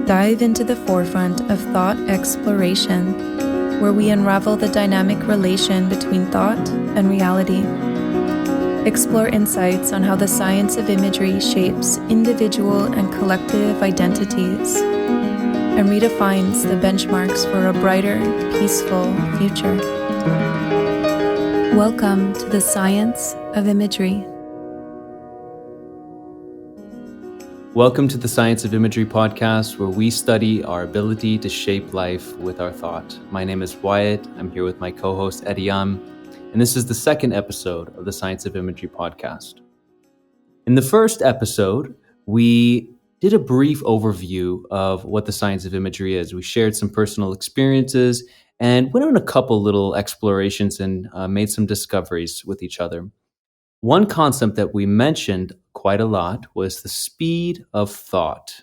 Dive into the forefront of thought exploration, where we unravel the dynamic relation between thought and reality. Explore insights on how the science of imagery shapes individual and collective identities and redefines the benchmarks for a brighter, peaceful future. Welcome to the Science of Imagery. Welcome to the Science of Imagery podcast, where we study our ability to shape life with our thought. My name is Wyatt. I'm here with my co-host Ediam, and this is the second episode of the Science of Imagery podcast. In the first episode, we did a brief overview of what the science of imagery is. We shared some personal experiences and went on a couple little explorations and made some discoveries with each other. One concept that we mentioned quite a lot was the speed of thought.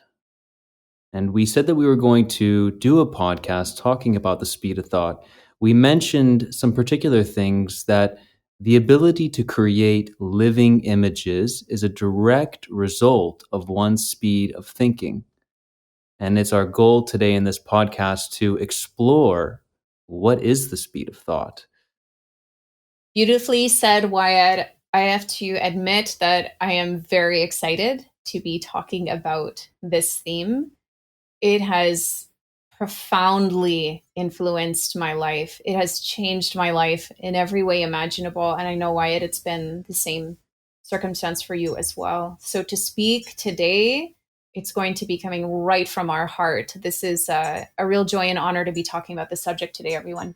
And we said that we were going to do a podcast talking about the speed of thought. We mentioned some particular things, that the ability to create living images is a direct result of one's speed of thinking. And it's our goal today in this podcast to explore what is the speed of thought. Beautifully said, Wyatt. I have to admit that I am very excited to be talking about this theme. It has profoundly influenced my life. It has changed my life in every way imaginable. And I know, Wyatt, it's been the same circumstance for you as well. So to speak today, it's going to be coming right from our heart. This is a real joy and honor to be talking about this subject today, everyone.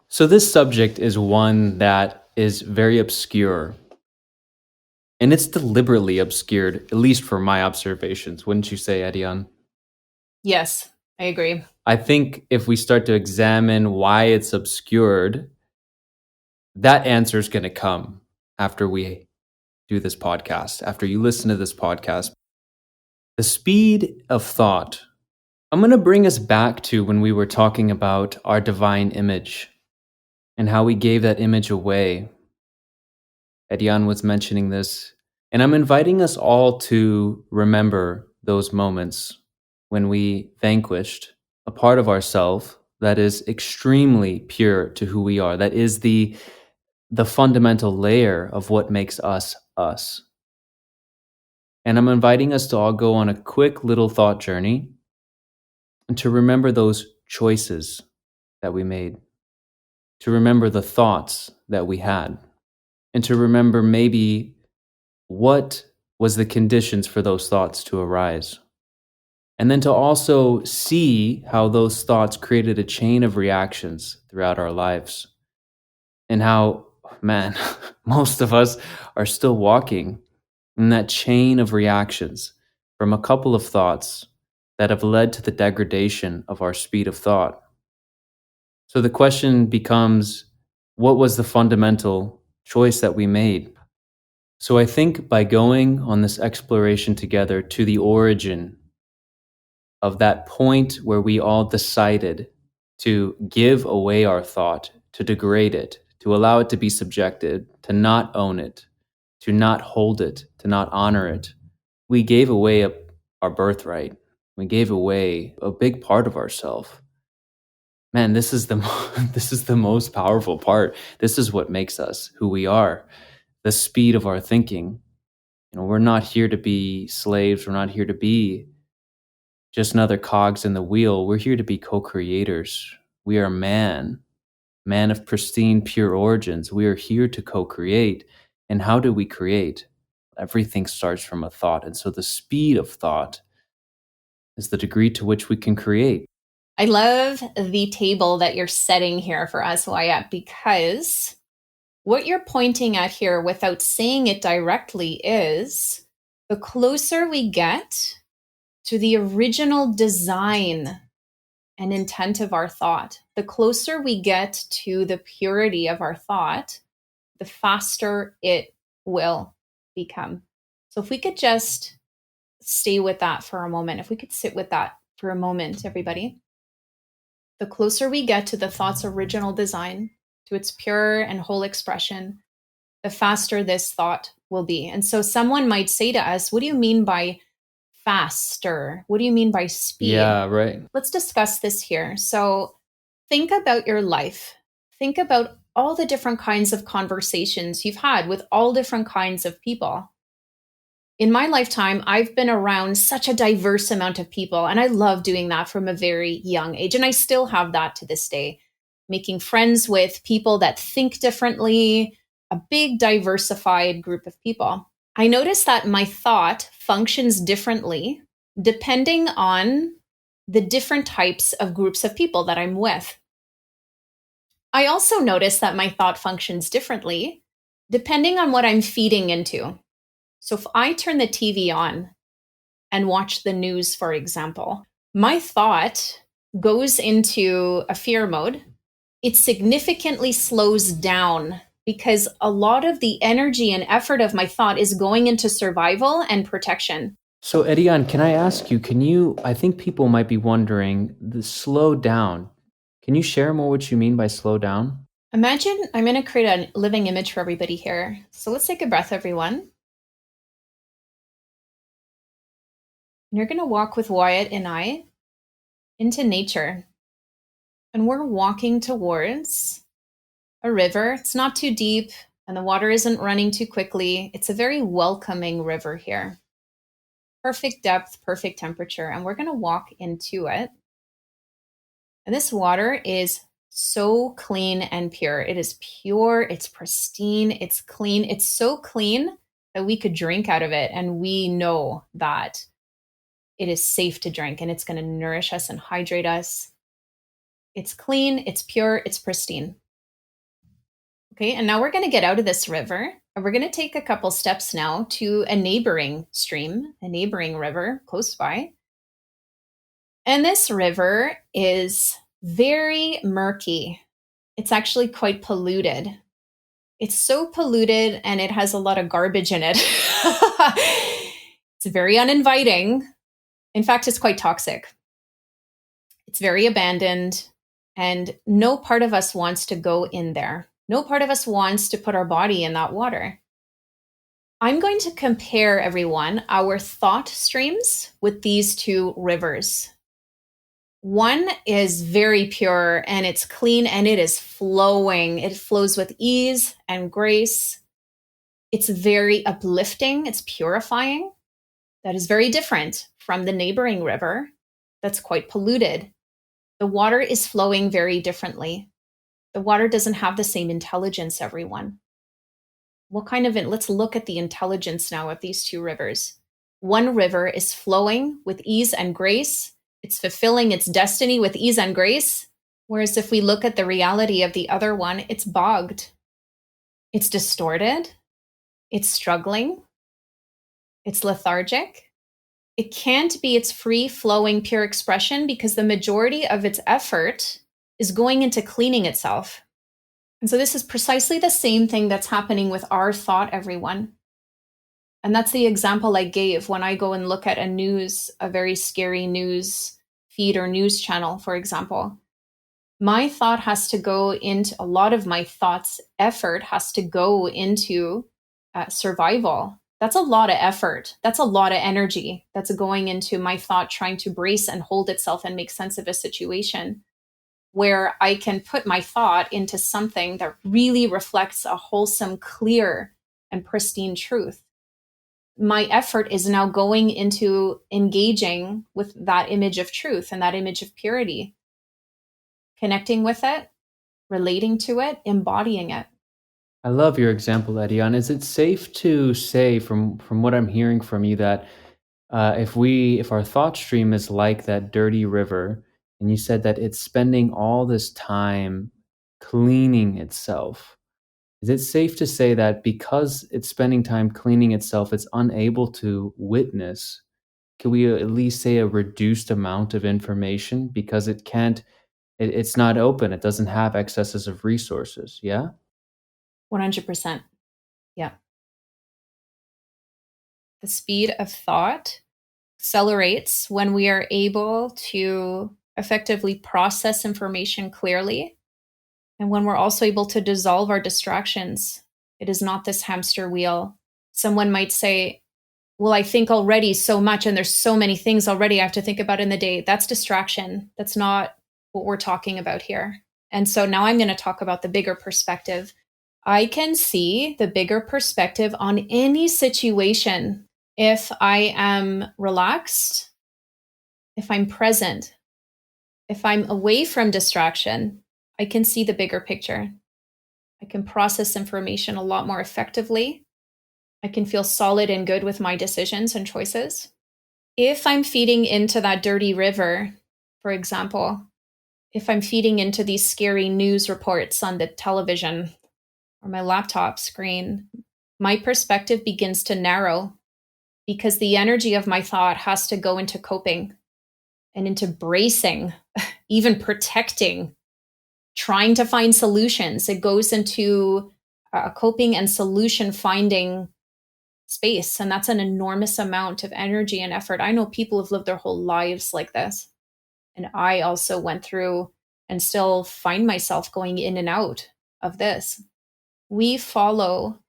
So this subject is one that is very obscure. And it's deliberately obscured, at least for my observations. Wouldn't you say, Edian? Yes, I agree. I think if we start to examine why it's obscured, that answer is going to come after we do this podcast, after you listen to this podcast. The speed of thought. I'm going to bring us back to when we were talking about our divine image and how we gave that image away. Edian was mentioning this, and I'm inviting us all to remember those moments when we vanquished a part of ourselves that is extremely pure to who we are, that is the fundamental layer of what makes us us. And I'm inviting us to all go on a quick little thought journey and to remember those choices that we made, to remember the thoughts that we had, and to remember maybe what was the conditions for those thoughts to arise. And then to also see how those thoughts created a chain of reactions throughout our lives. And how, man, most of us are still walking in that chain of reactions from a couple of thoughts that have led to the degradation of our speed of thought. So the question becomes, what was the fundamental choice that we made? So I think by going on this exploration together to the origin of that point where we all decided to give away our thought, to degrade it, to allow it to be subjected, to not own it, to not hold it, to not honor it, we gave away our birthright. We gave away a big part of ourselves. Man, this is the most powerful part. This is what makes us who we are. The speed of our thinking. You know, we're not here to be slaves. We're not here to be just another cogs in the wheel. We're here to be co-creators. We are man of pristine, pure origins. We are here to co-create. And how do we create? Everything starts from a thought. And so the speed of thought is the degree to which we can create. I love the table that you're setting here for us, Wyatt, because what you're pointing at here without saying it directly is the closer we get to the original design and intent of our thought, the closer we get to the purity of our thought, the faster it will become. So if we could just stay with that for a moment, if we could sit with that for a moment, everybody. The closer we get to the thought's original design, to its pure and whole expression, the faster this thought will be. And so someone might say to us, what do you mean by faster. What do you mean by speed? Yeah, right. Let's discuss this here. So think about your life. Think about all the different kinds of conversations you've had with all different kinds of people. In my lifetime, I've been around such a diverse amount of people, and I love doing that from a very young age. And I still have that to this day, making friends with people that think differently, a big diversified group of people. I notice that my thought functions differently depending on the different types of groups of people that I'm with. I also notice that my thought functions differently depending on what I'm feeding into. So if I turn the TV on and watch the news, for example, my thought goes into a fear mode. It significantly slows down because a lot of the energy and effort of my thought is going into survival and protection. So, Edian, can I ask you, I think people might be wondering, the slow down. Can you share more what you mean by slow down? Imagine I'm going to create a living image for everybody here. So let's take a breath, everyone. You're going to walk with Wyatt and I into nature. And we're walking towards a river. It's not too deep and the water isn't running too quickly. It's a very welcoming river here. Perfect depth, perfect temperature. And we're going to walk into it. And this water is so clean and pure. It is pure, it's pristine, it's clean. It's so clean that we could drink out of it. And we know that it is safe to drink and it's going to nourish us and hydrate us. It's clean, it's pure, it's pristine. Okay, and now we're going to get out of this river and we're going to take a couple steps now to a neighboring stream, a neighboring river close by. And this river is very murky. It's actually quite polluted. It's so polluted and it has a lot of garbage in it. It's very uninviting. In fact, it's quite toxic. It's very abandoned and no part of us wants to go in there. No part of us wants to put our body in that water. I'm going to compare, everyone, our thought streams with these two rivers. One is very pure and it's clean and it is flowing. It flows with ease and grace. It's very uplifting. It's purifying. That is very different from the neighboring river that's quite polluted. The water is flowing very differently. The water doesn't have the same intelligence, everyone. What kind of it? Let's look at the intelligence now of these two rivers. One river is flowing with ease and grace. It's fulfilling its destiny with ease and grace. Whereas if we look at the reality of the other one, it's bogged. It's distorted. It's struggling. It's lethargic. It can't be its free flowing pure expression because the majority of its effort is going into cleaning itself. And so this is precisely the same thing that's happening with our thought, everyone. And that's the example I gave when I go and look at a very scary news feed or news channel, for example. My thought has to go into, a lot of my thoughts' effort has to go into survival. That's a lot of effort. That's a lot of energy that's going into my thought trying to brace and hold itself and make sense of a situation, where I can put my thought into something that really reflects a wholesome, clear, and pristine truth. My effort is now going into engaging with that image of truth and that image of purity, connecting with it, relating to it, embodying it. I love your example, Edian. Is it safe to say, from what I'm hearing from you, that if our thought stream is like that dirty river, and you said that it's spending all this time cleaning itself, is it safe to say that because it's spending time cleaning itself, it's unable to witness? Can we at least say a reduced amount of information because it's not open, it doesn't have excesses of resources? Yeah. 100%. Yeah. The speed of thought accelerates when we are able to effectively process information clearly, and when we're also able to dissolve our distractions. It is not this hamster wheel. Someone might say, well, I think already so much and there's so many things already I have to think about in the day. That's distraction. That's not what we're talking about here. And so now I'm going to talk about the bigger perspective. I can see the bigger perspective on any situation if I am relaxed, if I'm present, if I'm away from distraction. I can see the bigger picture. I can process information a lot more effectively. I can feel solid and good with my decisions and choices. If I'm feeding into that dirty river, for example, if I'm feeding into these scary news reports on the television or my laptop screen, my perspective begins to narrow because the energy of my thought has to go into coping and into bracing, even protecting, trying to find solutions. It goes into a coping and solution finding space. And that's an enormous amount of energy and effort. I know people have lived their whole lives like this. And I also went through and still find myself going in and out of this. We follow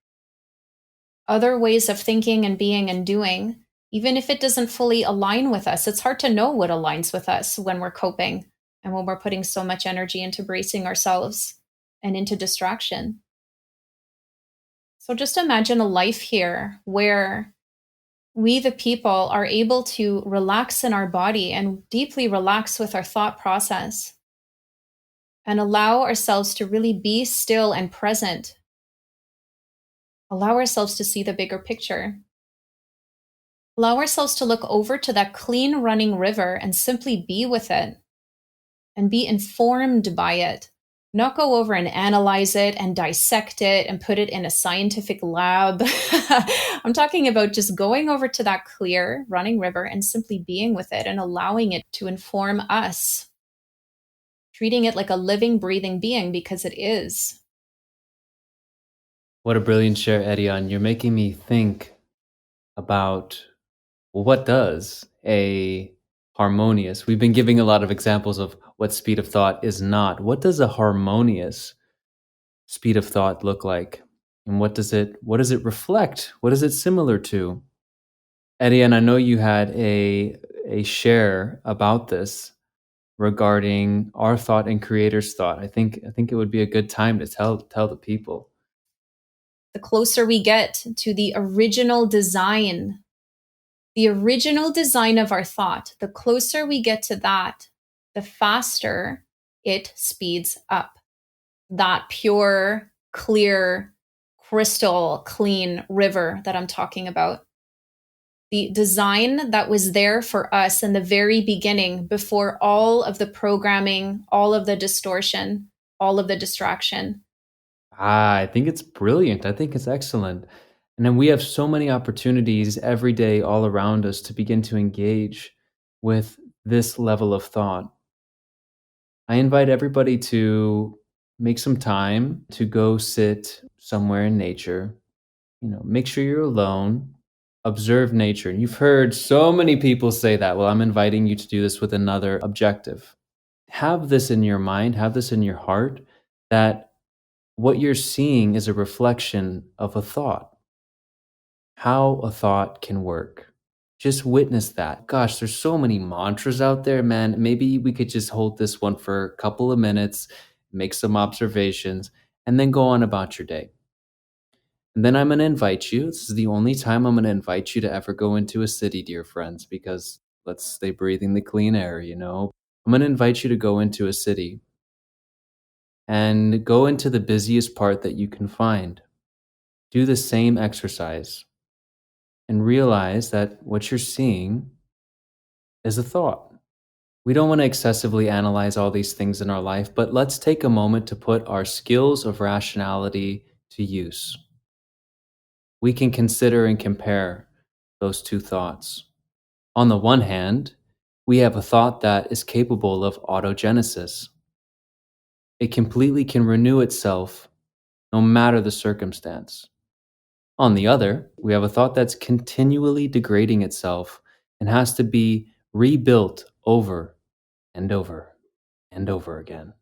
other ways of thinking and being and doing, even if it doesn't fully align with us. It's hard to know what aligns with us when we're coping and when we're putting so much energy into bracing ourselves and into distraction. So just imagine a life here where we, the people, are able to relax in our body and deeply relax with our thought process and allow ourselves to really be still and present. Allow ourselves to see the bigger picture. Allow ourselves to look over to that clean running river and simply be with it and be informed by it. Not go over and analyze it and dissect it and put it in a scientific lab. I'm talking about just going over to that clear running river and simply being with it and allowing it to inform us, treating it like a living, breathing being because it is. What a brilliant share, Edion. You're making me think about what does a harmonious, we've been giving a lot of examples of what speed of thought is not. What does a harmonious speed of thought look like? And what does it reflect? What is it similar to? Edion, I know you had a share about this regarding our thought and creator's thought. I think it would be a good time to tell the people. The closer we get to the original design of our thought, the closer we get to that, the faster it speeds up. That pure, clear, crystal clean river that I'm talking about. The design that was there for us in the very beginning, before all of the programming, all of the distortion, all of the distraction. I think it's brilliant. I think it's excellent. And then we have so many opportunities every day all around us to begin to engage with this level of thought. I invite everybody to make some time to go sit somewhere in nature. Make sure you're alone. Observe nature. And you've heard so many people say that. Well, I'm inviting you to do this with another objective. Have this in your mind, have this in your heart, that what you're seeing is a reflection of a thought, how a thought can work. Just witness that. Gosh, there's so many mantras out there, man. Maybe we could just hold this one for a couple of minutes, make some observations, and then go on about your day. And then I'm going to invite you. This is the only time I'm going to invite you to ever go into a city, dear friends, because let's stay breathing the clean air, I'm going to invite you to go into a city and go into the busiest part that you can find. Do the same exercise and realize that what you're seeing is a thought. We don't want to excessively analyze all these things in our life, but let's take a moment to put our skills of rationality to use. We can consider and compare those two thoughts. On the one hand, we have a thought that is capable of autogenesis. It completely can renew itself no matter the circumstance. On the other, we have a thought that's continually degrading itself and has to be rebuilt over and over and over again.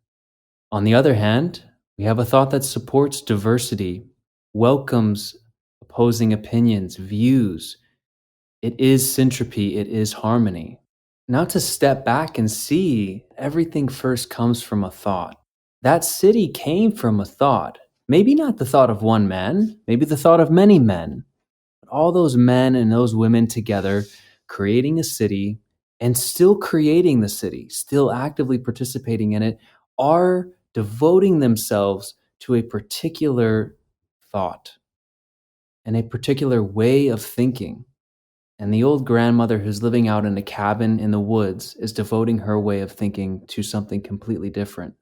On the other hand, we have a thought that supports diversity, welcomes opposing opinions, views, It is syntropy, it is harmony. Now to step back and see everything first comes from a thought. That city came from a thought. Maybe not the thought of one man, maybe the thought of many men. But all those men and those women together creating a city and still creating the city, still actively participating in it, are devoting themselves to a particular thought and a particular way of thinking. And the old grandmother who's living out in a cabin in the woods is devoting her way of thinking to something completely different.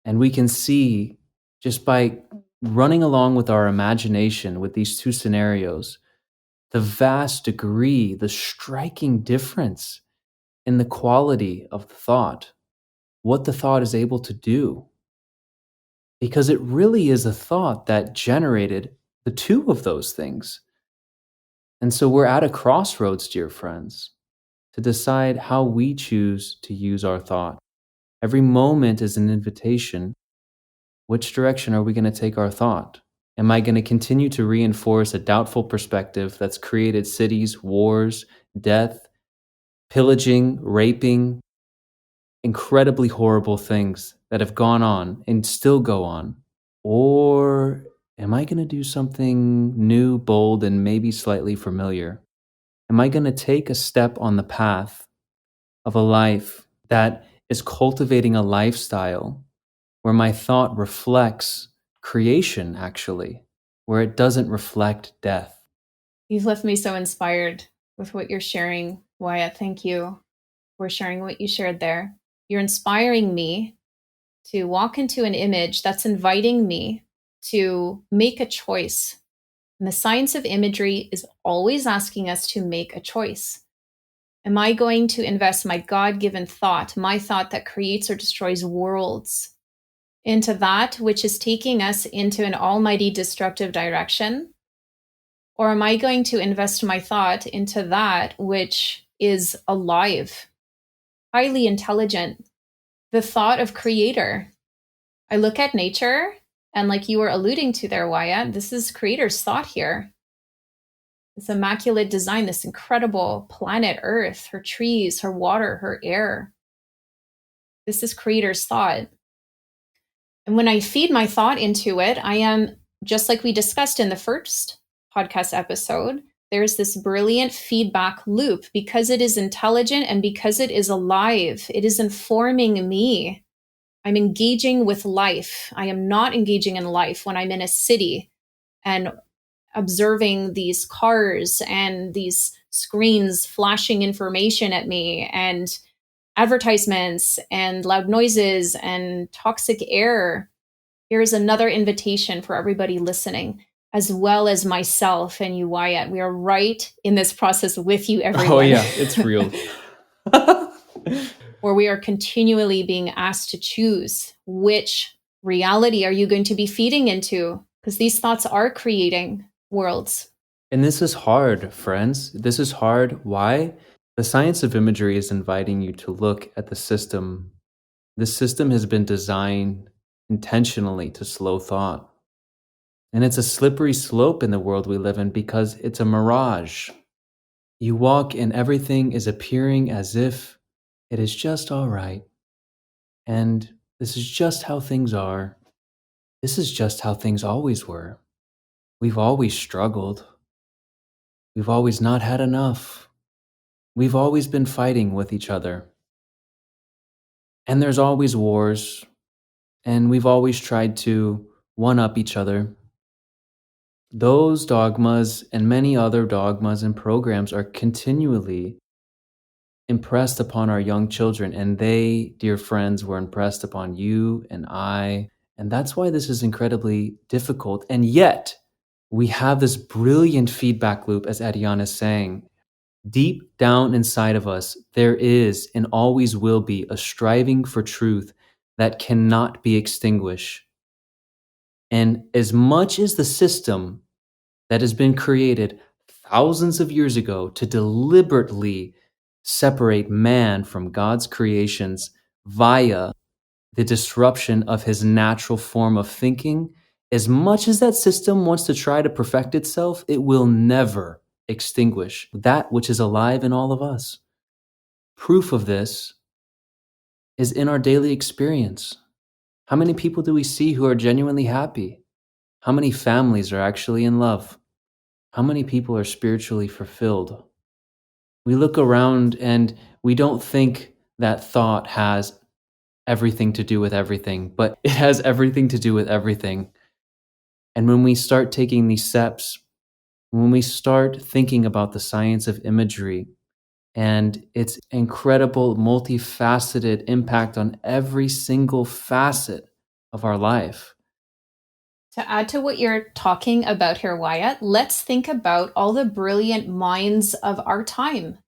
And we can see just by running along with our imagination with these two scenarios, the vast degree, the striking difference in the quality of the thought, what the thought is able to do. Because it really is a thought that generated the two of those things. And so we're at a crossroads, dear friends, to decide how we choose to use our thought. Every moment is an invitation. Which direction are we going to take our thought? Am I going to continue to reinforce a doubtful perspective that's created cities, wars, death, pillaging, raping, incredibly horrible things that have gone on and still go on? Or am I going to do something new, bold, and maybe slightly familiar? Am I going to take a step on the path of a life that is cultivating a lifestyle where my thought reflects creation, actually, where it doesn't reflect death? You've left me so inspired with what you're sharing, Wyatt. Thank you for sharing what you shared there. You're inspiring me to walk into an image that's inviting me to make a choice. And the science of imagery is always asking us to make a choice. Am I going to invest my God-given thought, my thought that creates or destroys worlds, into that which is taking us into an almighty destructive direction? Or am I going to invest my thought into that which is alive, highly intelligent, the thought of creator? I look at nature, and like you were alluding to there, Wyatt, this is creator's thought here. This immaculate design, this incredible planet Earth, her trees, her water, her air. This is creator's thought. And when I feed my thought into it, I am, just like we discussed in the first podcast episode, there's this brilliant feedback loop because it is intelligent and because it is alive. It is informing me. I'm engaging with life. I am not engaging in life when I'm in a city and observing these cars and these screens flashing information at me and advertisements and loud noises and toxic air. Here's another invitation for everybody listening, as well as myself and you, Wyatt. We are right in this process with you, everyone. Oh, yeah, it's real. Where we are continually being asked to choose which reality are you going to be feeding into, because these thoughts are creating worlds. And this is hard, friends. This is hard. Why? The science of imagery is inviting you to look at the system. The system has been designed intentionally to slow thought. And it's a slippery slope in the world we live in because it's a mirage. You walk and everything is appearing as if it is just all right. And this is just how things are. This is just how things always were. We've always struggled. We've always not had enough. We've always been fighting with each other. And there's always wars. And we've always tried to one-up each other. Those dogmas and many other dogmas and programs are continually impressed upon our young children, and they, dear friends, were impressed upon you and I. And that's why this is incredibly difficult. And yet, we have this brilliant feedback loop, as Adiana is saying. Deep down inside of us, there is and always will be a striving for truth that cannot be extinguished. And as much as the system that has been created thousands of years ago to deliberately separate man from God's creations via the disruption of his natural form of thinking, as much as that system wants to try to perfect itself, it will never extinguish that which is alive in all of us. Proof of this is in our daily experience. How many people do we see who are genuinely happy? How many families are actually in love? How many people are spiritually fulfilled? We look around and we don't think that thought has everything to do with everything, but it has everything to do with everything. And when we start taking these steps, when we start thinking about the science of imagery and its incredible, multifaceted impact on every single facet of our life. To add to what you're talking about here, Wyatt, let's think about all the brilliant minds of our time.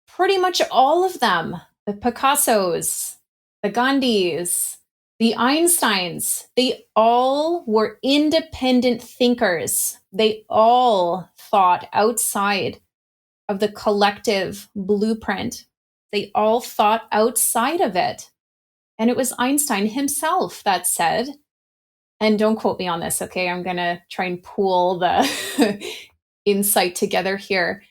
Pretty much all of them. The Picassos, the Gandhis, the Einsteins, they all were independent thinkers. They all thought outside of the collective blueprint. They all thought outside of it. And it was Einstein himself that said, and don't quote me on this, okay? I'm going to try and pool the insight together here.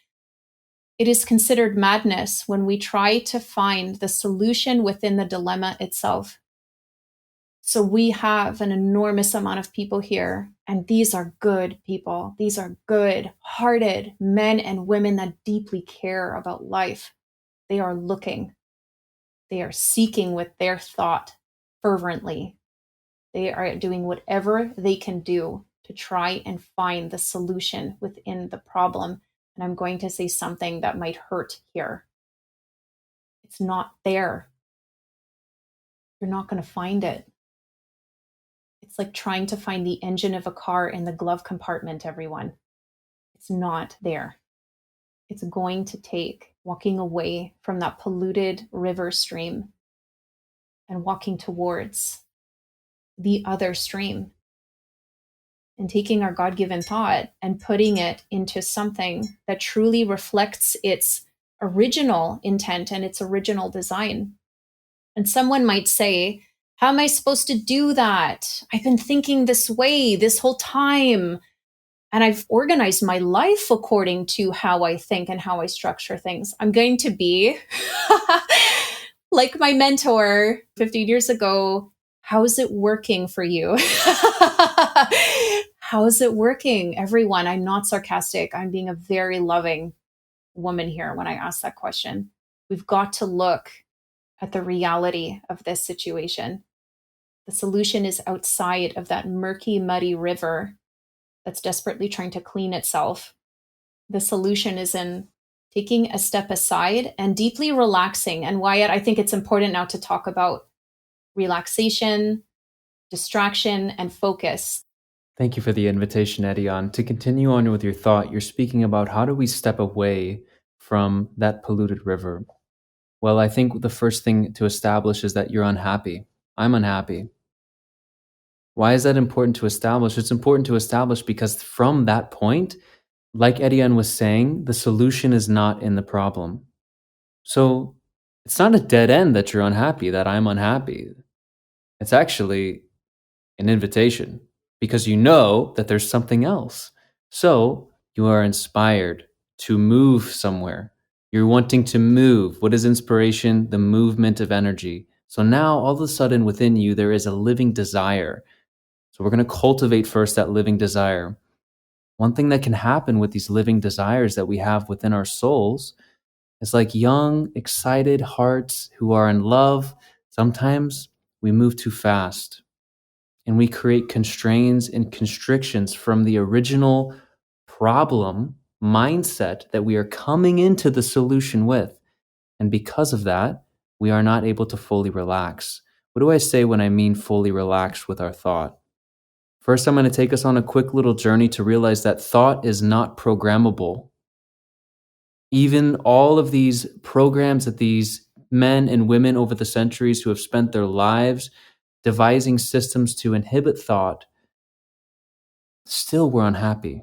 It is considered madness when we try to find the solution within the dilemma itself. So we have an enormous amount of people here, and these are good people. These are good-hearted men and women that deeply care about life. They are looking. They are seeking with their thought fervently. They are doing whatever they can do to try and find the solution within the problem. And I'm going to say something that might hurt here. It's not there. You're not going to find it. It's like trying to find the engine of a car in the glove compartment, everyone. It's not there. It's going to take walking away from that polluted river stream and walking towards the other stream and taking our God-given thought and putting it into something that truly reflects its original intent and its original design. And someone might say, how am I supposed to do that? I've been thinking this way this whole time, and I've organized my life according to how I think and how I structure things. I'm going to be like my mentor 15 years ago. How's it working for you? How's it working, everyone? I'm not sarcastic. I'm being a very loving woman here when I ask that question. We've got to look at the reality of this situation. The solution is outside of that murky, muddy river that's desperately trying to clean itself. The solution is in taking a step aside and deeply relaxing. And Wyatt, I think it's important now to talk about relaxation, distraction, and focus. Thank you for the invitation, Edion. To continue on with your thought, you're speaking about how do we step away from that polluted river? Well, I think the first thing to establish is that you're unhappy. I'm unhappy. Why is that important to establish? It's important to establish because from that point, like Edion was saying, the solution is not in the problem. So it's not a dead end that you're unhappy, that I'm unhappy. It's actually an invitation because you know that there's something else. So you are inspired to move somewhere. You're wanting to move. What is inspiration? The movement of energy. So now all of a sudden within you, there is a living desire. So we're going to cultivate first that living desire. One thing that can happen with these living desires that we have within our souls is like young, excited hearts who are in love. Sometimes we move too fast and we create constraints and constrictions from the original problem mindset that we are coming into the solution with. And because of that, we are not able to fully relax. What do I say when I mean fully relaxed with our thought? First, I'm going to take us on a quick little journey to realize that thought is not programmable. Even all of these programs that these men and women over the centuries who have spent their lives devising systems to inhibit thought, still were unhappy.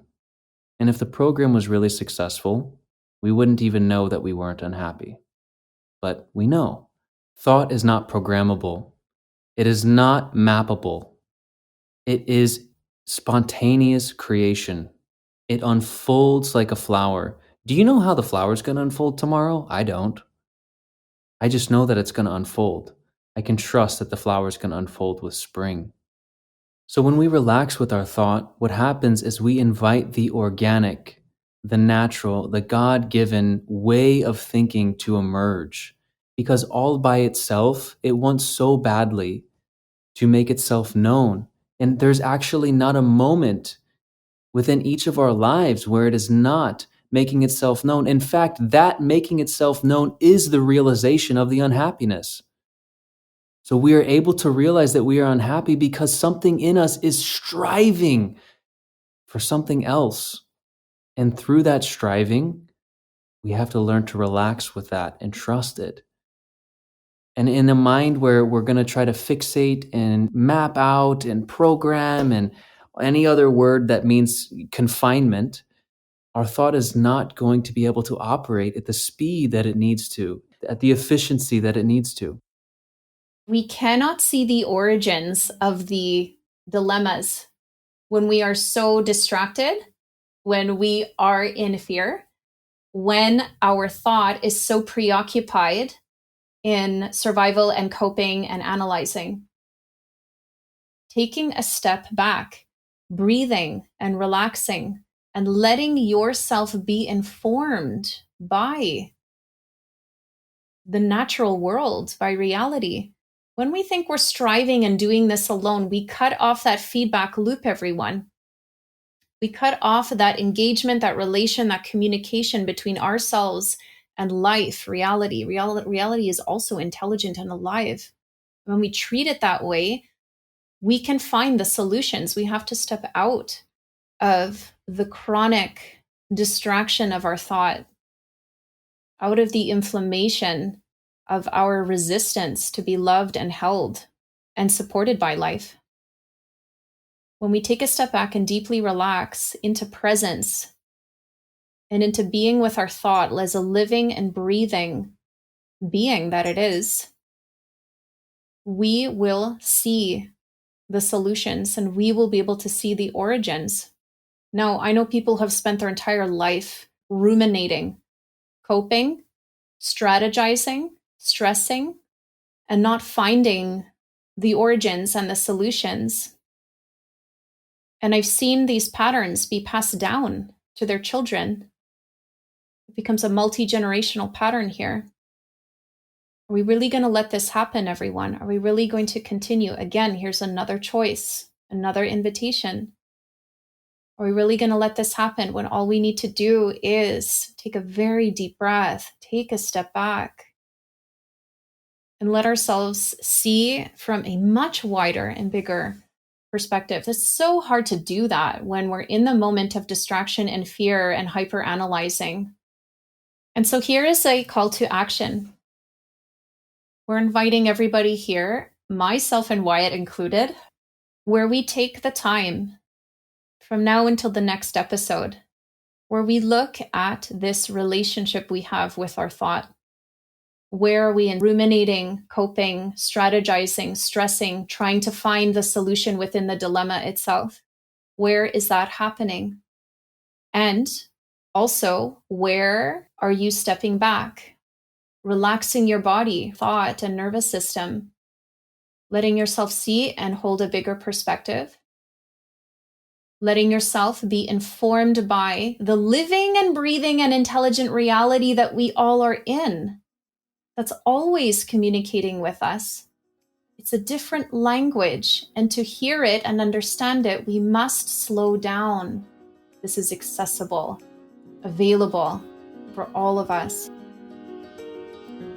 And if the program was really successful, we wouldn't even know that we weren't unhappy. But we know thought is not programmable. It is not mappable. It is spontaneous creation. It unfolds like a flower. Do you know how the flower is going to unfold tomorrow? I don't. I just know that it's going to unfold. I can trust that the flower is going to unfold with spring. So when we relax with our thought, what happens is we invite the organic, the natural, the God-given way of thinking to emerge. Because all by itself, it wants so badly to make itself known. And there's actually not a moment within each of our lives where it is not making itself known. In fact, that making itself known is the realization of the unhappiness. So we are able to realize that we are unhappy because something in us is striving for something else. And through that striving, we have to learn to relax with that and trust it. And in a mind where we're going to try to fixate and map out and program and any other word that means confinement, our thought is not going to be able to operate at the speed that it needs to, at the efficiency that it needs to. We cannot see the origins of the dilemmas when we are so distracted, when we are in fear, when our thought is so preoccupied in survival and coping and analyzing. Taking a step back, breathing and relaxing, and letting yourself be informed by the natural world, by reality. When we think we're striving and doing this alone, we cut off that feedback loop, everyone. We cut off that engagement, that relation, that communication between ourselves and life, reality. Reality is also intelligent and alive. When we treat it that way, we can find the solutions. We have to step out of the chronic distraction of our thought, out of the inflammation of our resistance to be loved and held and supported by life. When we take a step back and deeply relax into presence and into being with our thought as a living and breathing being that it is, we will see the solutions and we will be able to see the origins. Now, I know people have spent their entire life ruminating, coping, strategizing, stressing, and not finding the origins and the solutions. And I've seen these patterns be passed down to their children. It becomes a multi-generational pattern here. Are we really going to let this happen, everyone? Are we really going to continue? Again, here's another choice, another invitation. Are we really going to let this happen when all we need to do is take a very deep breath, take a step back, and let ourselves see from a much wider and bigger perspective? It's so hard to do that when we're in the moment of distraction and fear and hyper-analyzing. And so here is a call to action. We're inviting everybody here, myself and Wyatt included, where we take the time from now until the next episode, where we look at this relationship we have with our thought. Where are we in ruminating, coping, strategizing, stressing, trying to find the solution within the dilemma itself? Where is that happening? And also, where are you stepping back, relaxing your body, thought, and nervous system, letting yourself see and hold a bigger perspective, letting yourself be informed by the living and breathing and intelligent reality that we all are in, that's always communicating with us. It's a different language, and to hear it and understand it, we must slow down. This is accessible, available for all of us.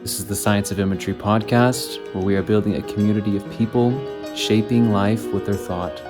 This is the Science of Imagery podcast, where we are building a community of people shaping life with their thought.